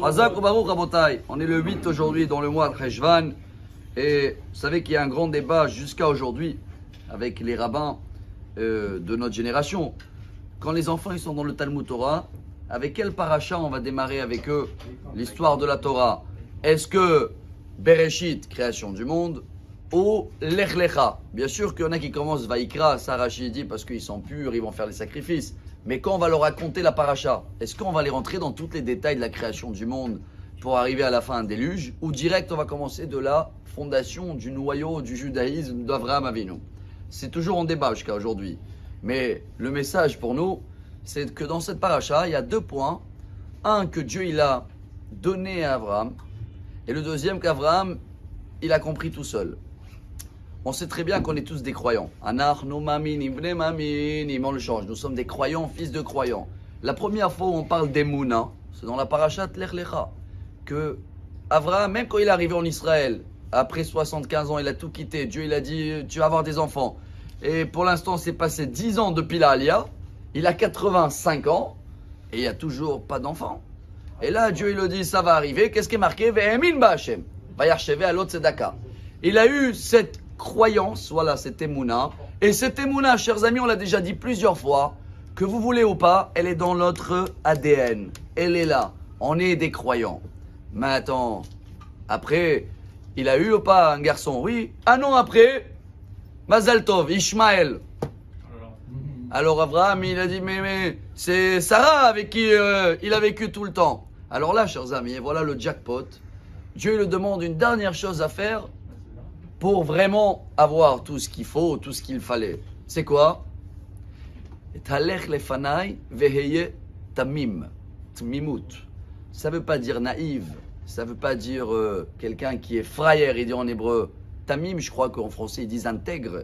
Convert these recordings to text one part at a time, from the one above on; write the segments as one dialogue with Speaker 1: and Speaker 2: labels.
Speaker 1: Hazak ou Baruch Rabotai. On est le 8 aujourd'hui dans le mois de Cheshvan. Et vous savez qu'il y a un grand débat jusqu'à aujourd'hui avec les rabbins de notre génération. Quand les enfants ils sont dans le Talmud Torah, avec quel paracha on va démarrer avec eux l'histoire de la Torah? Est-ce que Bereshit, création du monde, ou Lech Lecha? Bien sûr qu'il y en a qui commencent Vaïkra, ça Rashi dit parce qu'ils sont purs, ils vont faire les sacrifices. Mais quand on va leur raconter la paracha, est-ce qu'on va les rentrer dans tous les détails de la création du monde pour arriver à la fin un déluge? Ou direct on va commencer de la fondation du noyau du judaïsme d'Avraham Avinu? C'est toujours en débat jusqu'à aujourd'hui. Mais le message pour nous, c'est que dans cette paracha, il y a 2 points. Un, que Dieu il a donné à Abraham. Et le deuxième, qu'Abraham, il a compris tout seul. On sait très bien qu'on est tous des croyants. Anach, no maminim, vne maminim, on le change. Nous sommes des croyants, fils de croyants. La première fois où on parle d'Emouna, c'est dans la paracha Lech Lecha. Que Abraham, même quand il est arrivé en Israël, après 75 ans, il a tout quitté. Dieu, il a dit, tu vas avoir des enfants. Et pour l'instant, c'est passé 10 ans depuis la Aliyah. Il a 85 ans et il n'y a toujours pas d'enfant. Et là, Dieu, il le dit, ça va arriver. Qu'est-ce qui est marqué? Ve'emin ba'Hashem. Vayarcheve alot tzedaka. Il a eu cette croyance, voilà, cette émouna. Et cette émouna, chers amis, on l'a déjà dit plusieurs fois, que vous voulez ou pas, elle est dans notre ADN. Elle est là. On est des croyants. Mais attends, après, il a eu ou pas un garçon? Oui. Un an après, Mazal Tov, Ishmaël. Alors Abraham, il a dit, mais c'est Sarah avec qui il a vécu tout le temps. Alors là, chers amis, voilà le jackpot. Dieu lui demande une dernière chose à faire pour vraiment avoir tout ce qu'il faut, tout ce qu'il fallait. C'est quoi? Talech lefanai veheye tamim. Tmimut. Ça ne veut pas dire naïve. Ça ne veut pas dire quelqu'un qui est frayeur, il dit en hébreu. Tamim, je crois qu'en français, ils disent intègre.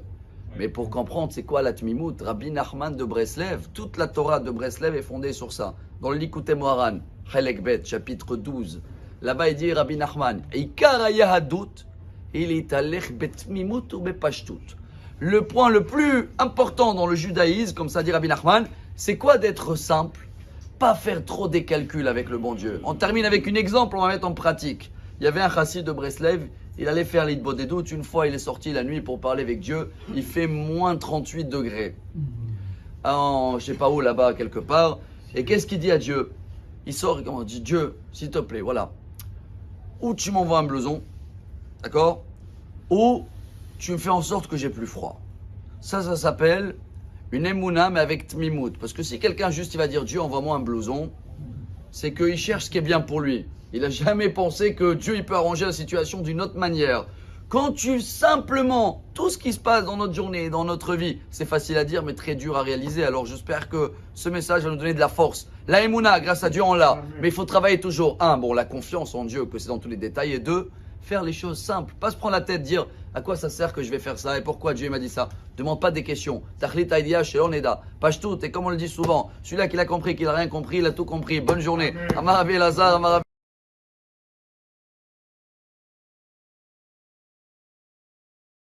Speaker 1: Mais pour comprendre, c'est quoi la Tmimut? Rabbi Nachman de Breslev, toute la Torah de Breslev est fondée sur ça. Dans le Likutei Moharan, Chelek Bet, chapitre 12. Là-bas, il dit Rabbi Nachman, Ikar hayahadut, il est alech betmimut ou bepashtut. Le point le plus important dans le judaïsme, comme ça dit Rabbi Nachman, c'est quoi? D'être simple, pas faire trop des calculs avec le bon Dieu. On termine avec un exemple, on va mettre en pratique. Il y avait un chassid de Breslev. Il allait faire l'Itbodedut. Une fois, il est sorti la nuit pour parler avec Dieu. Il fait moins 38 degrés. Je ne sais pas où, là-bas, quelque part. Et qu'est-ce qu'il dit à Dieu? Il sort et il dit, Dieu, s'il te plaît, voilà. Ou tu m'envoies un blouson, d'accord? Ou tu me fais en sorte que j'ai plus froid. Ça s'appelle une émouna, mais avec tmimout. Parce que si quelqu'un juste, il va dire, Dieu, envoie-moi un blouson, c'est qu'il cherche ce qui est bien pour lui. Il n'a jamais pensé que Dieu il peut arranger la situation d'une autre manière. Quand tu simplement, tout ce qui se passe dans notre journée, dans notre vie, c'est facile à dire mais très dur à réaliser. Alors j'espère que ce message va nous donner de la force. La émouna, grâce à Dieu, on l'a. Mais il faut travailler toujours. 1, la confiance en Dieu, que c'est dans tous les détails. Et 2, faire les choses simples. Pas se prendre la tête, dire à quoi ça sert que je vais faire ça et pourquoi Dieu m'a dit ça. Demande pas des questions. Tachlit Aïdia chez Oneda. Pashtout, et comme on le dit souvent, celui-là qui l'a compris, qui n'a rien compris, il a tout compris. Bonne journée. Amaravi Lazar, Amaravi.